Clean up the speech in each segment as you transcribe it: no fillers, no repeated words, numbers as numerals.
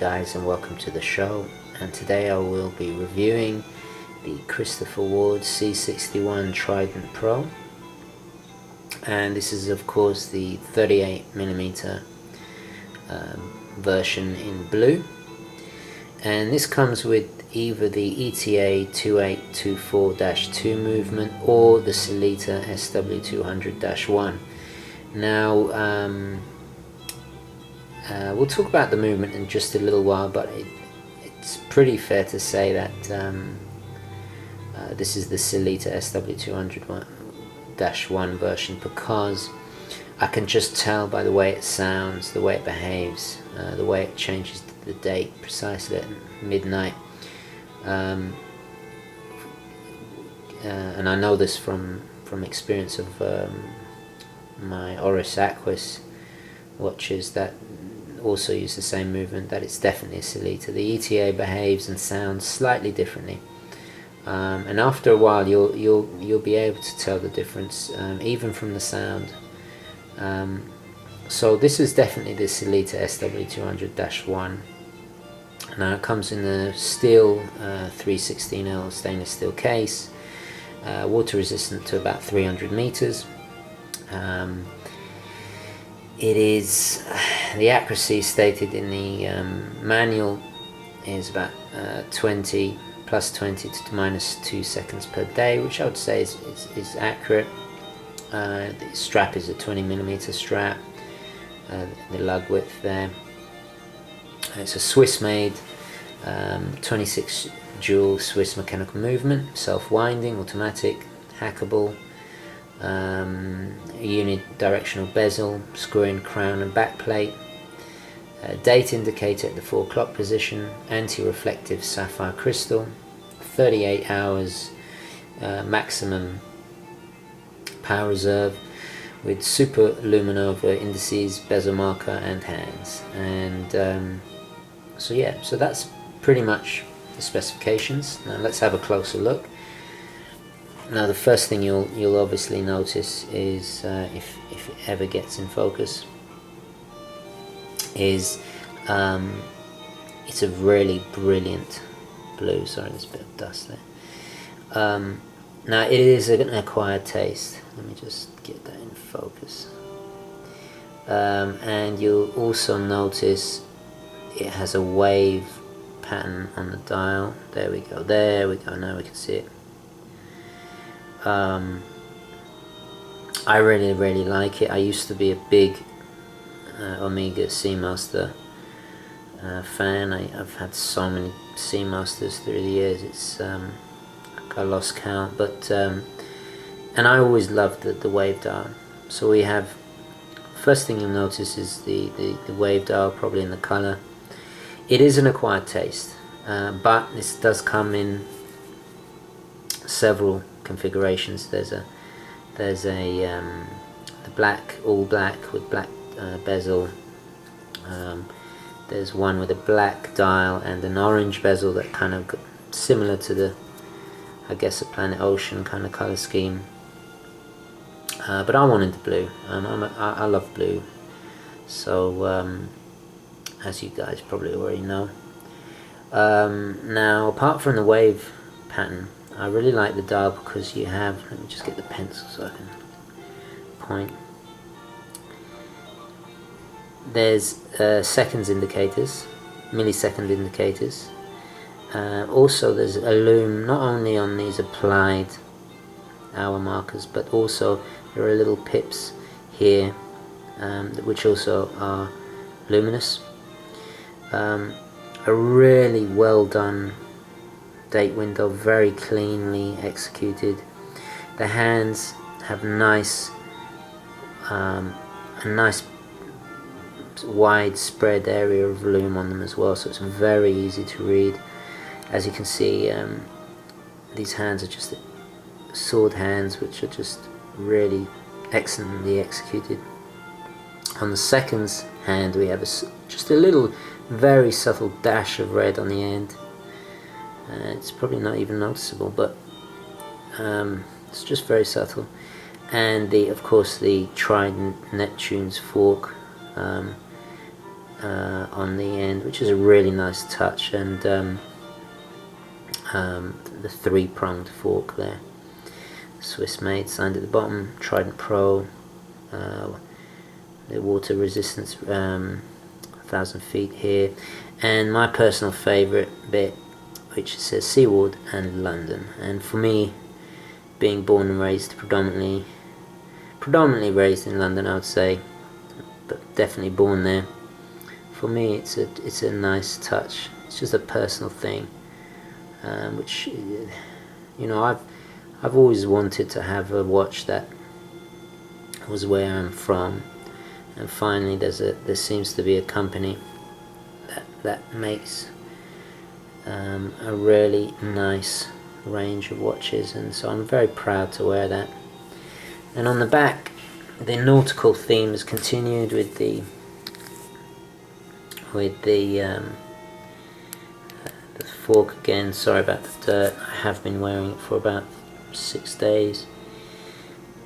guys, and welcome to the show. And today I will be reviewing the CWard C61 Trident Pro, and this is of course the 38mm version in blue, and this comes with either the ETA 2824-2 movement or the Sellita SW200-1. Now we'll talk about the movement in just a little while, but it's pretty fair to say that this is the Sellita SW200-1 version, because I can just tell by the way it sounds, the way it behaves, the way it changes the date precisely at midnight. And I know this from experience of my Oris Aquis watches that also use the same movement, that it's definitely a Sellita. The ETA behaves and sounds slightly differently, and after a while you'll be able to tell the difference, even from the sound. So this is definitely the Sellita SW200-1. Now it comes in a steel 316L stainless steel case, water resistant to about 300 meters. It is, the accuracy stated in the manual is about 20 plus 20 to minus 2 seconds per day, which I would say is accurate. The strap is a 20mm strap, the lug width there. It's a Swiss made 26 dual Swiss mechanical movement, self-winding, automatic, hackable, unidirectional bezel, screw-in crown and back plate, date indicator at the 4 o'clock position, anti-reflective sapphire crystal, 38 hours maximum power reserve with super luminova indices, bezel marker and hands. And so yeah, so that's pretty much the specifications. Now let's have a closer look. Now the first thing you'll obviously notice is, if it ever gets in focus, is it's a really brilliant blue. Sorry, there's a bit of dust there. Now it is an acquired taste. Let me just get that in focus. And you'll also notice it has a wave pattern on the dial. There we go, now we can see it. I really like it. I used to be a big Omega Seamaster fan. I've had so many Seamasters through the years, it's I lost count, but and I always loved the wave dial. So we have, first thing you'll notice is the wave dial, probably in the color. It is an acquired taste, but this does come in several configurations. There's a the black, all black with black bezel. There's one with a black dial and an orange bezel, that kind of similar to the, I guess, a Planet Ocean kind of color scheme. But I wanted the blue. I love blue. So as you guys probably already know. Now apart from the wave pattern, I really like the dial because you have, let me just get the pencil so I can point. There's seconds indicators, millisecond indicators. Also there's a loom not only on these applied hour markers, but also there are little pips here, which also are luminous. A really well done date window, very cleanly executed. The hands have a nice widespread area of loom on them as well, so it's very easy to read. As you can see, these hands are just sword hands, which are just really excellently executed. On the seconds hand we have just a little very subtle dash of red on the end. It's probably not even noticeable, but it's just very subtle. And of course the Trident Neptune's fork on the end, which is a really nice touch, and the 3-pronged fork there, Swiss made, signed at the bottom, Trident Pro, the water resistance, 1,000 feet here, and my personal favourite bit, which says CWard and London. And for me, being born and raised predominantly raised in London, I would say, but definitely born there, for me it's a nice touch. It's just a personal thing, which, you know, I've always wanted to have a watch that was where I'm from, and finally there seems to be a company that makes a really nice range of watches, and so I'm very proud to wear that. And on the back, the nautical theme is continued with the fork again. Sorry about the dirt, I have been wearing it for about 6 days.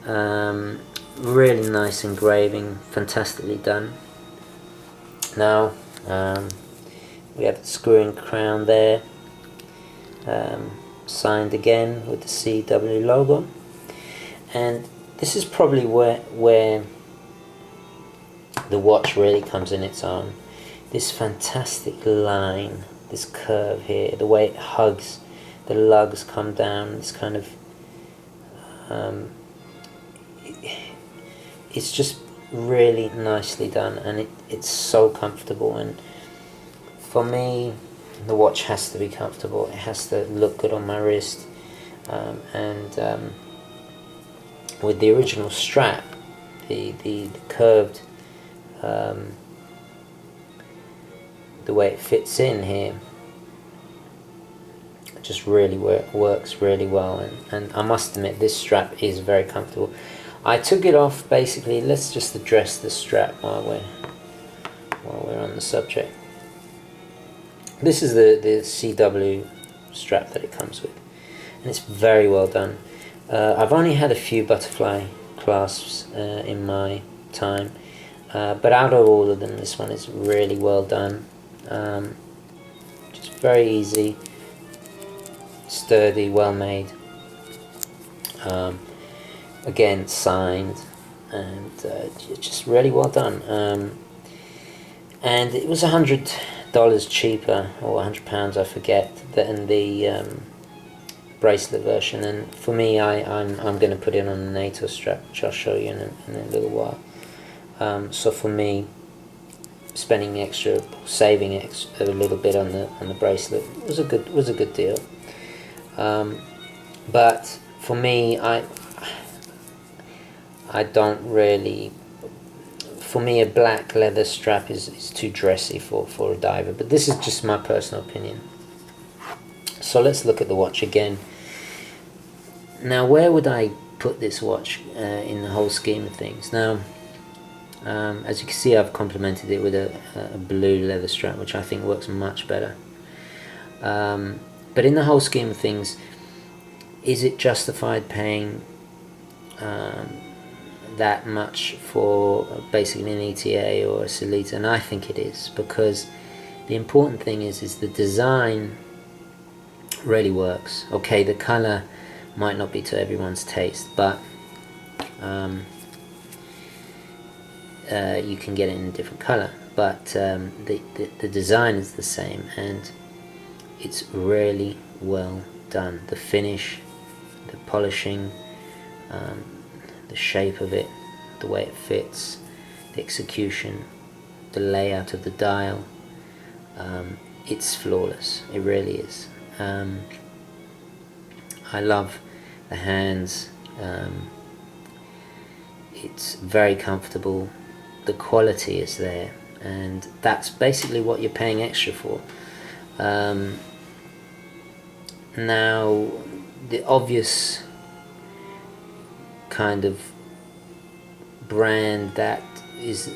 Really nice engraving, fantastically done. Now we have the screw-in crown there, signed again with the CW logo, and this is probably where the watch really comes in its own. This fantastic line, this curve here, the way it hugs, the lugs come down, this kind of it's just really nicely done, and it's so comfortable. And for me, the watch has to be comfortable, it has to look good on my wrist, and with the original strap, the curved, the way it fits in here, it just really works really well, and I must admit this strap is very comfortable. I took it off, basically. Let's just address the strap while we're on the subject. This is the CW strap that it comes with, and it's very well done. I've only had a few butterfly clasps in my time, but out of all of them, this one is really well done. Just very easy, sturdy, well made. Again, signed, and just really well done. And it was $100 cheaper, or £100, I forget, than the bracelet version. And for me, I'm going to put it on the NATO strap, which I'll show you in a little while. So for me, spending the extra, saving a little bit on the bracelet was a good deal. But for me, I don't really, for me a black leather strap is too dressy for a diver, but this is just my personal opinion. So let's look at the watch again. Now, where would I put this watch in the whole scheme of things? Now, as you can see, I've complemented it with a blue leather strap, which I think works much better. But in the whole scheme of things, is it justified paying that much for basically an ETA or a Sellita? And I think it is, because the important thing is the design really works. Okay, the color might not be to everyone's taste, but you can get it in a different color, but the design is the same, and it's really well done. The finish, the polishing, the shape of it, the way it fits, the execution, the layout of the dial, it's flawless. It really is. I love the hands. It's very comfortable. The quality is there, and that's basically what you're paying extra for. Now, the obvious kind of brand that is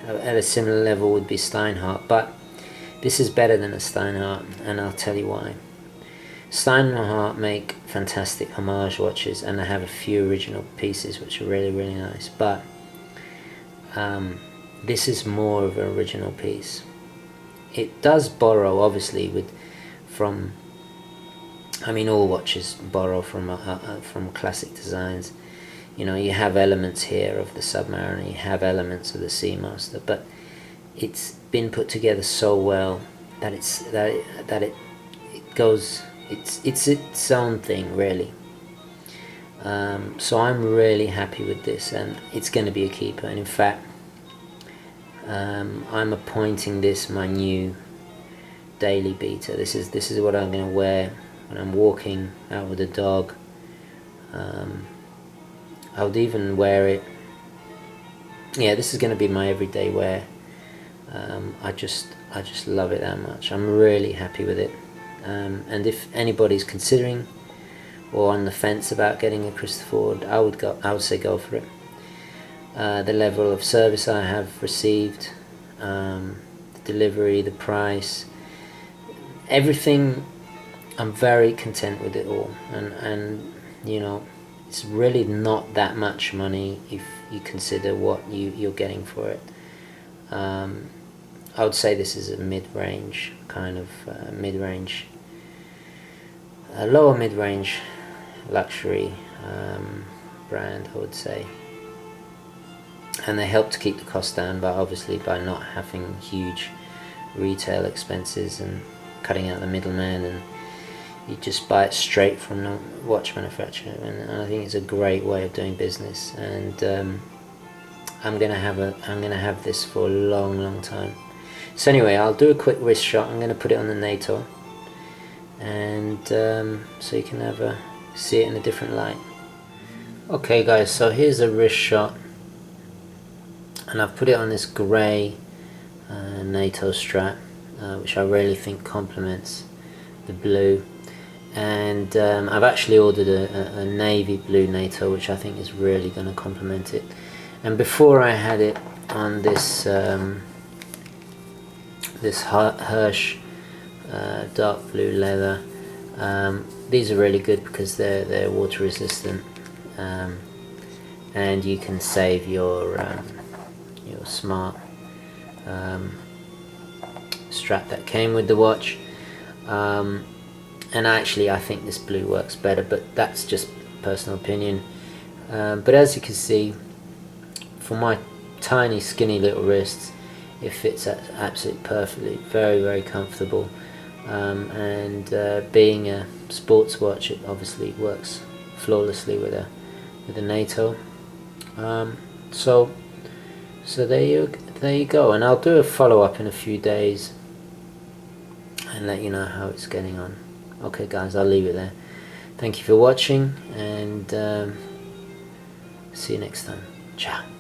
at a similar level would be Steinhardt, but this is better than a Steinhardt, and I'll tell you why. Steinhardt make fantastic homage watches, and they have a few original pieces which are really nice, but this is more of an original piece. It does borrow obviously from, I mean, all watches borrow from classic designs. You know, you have elements here of the Submariner, you have elements of the Seamaster, but it's been put together so well that it goes, it's its own thing really. So I'm really happy with this, and it's going to be a keeper. And in fact, I'm appointing this my new daily beater. This is what I'm going to wear when I'm walking out with the dog. I would even wear it. Yeah, this is going to be my everyday wear. I just love it that much. I'm really happy with it. And if anybody's considering or on the fence about getting a CWard, I would say go for it. The level of service I have received, the delivery, the price, everything, I'm very content with it all. And you know, it's really not that much money if you consider what you're getting for it. I would say this is a mid-range kind of lower mid-range luxury brand, I would say. And they help to keep the cost down, but obviously by not having huge retail expenses and cutting out the middleman, and you just buy it straight from the watch manufacturer. And I think it's a great way of doing business. And I'm gonna have this for a long time. So anyway, I'll do a quick wrist shot. I'm gonna put it on the NATO, and so you can see it in a different light. Okay guys, so here's a wrist shot, and I've put it on this grey NATO strap, which I really think complements the blue. And I've actually ordered a navy blue NATO, which I think is really going to complement it. And before I had it on this this Hirsch dark blue leather. These are really good because they're water resistant, and you can save your smart strap that came with the watch. And actually I think this blue works better, but that's just personal opinion. But as you can see, for my tiny skinny little wrists, it fits absolutely perfectly, very comfortable. And being a sports watch, it obviously works flawlessly with a NATO. So there you go, and I'll do a follow-up in a few days and let you know how it's getting on. Okay guys, I'll leave it there. Thank you for watching, and see you next time. Ciao.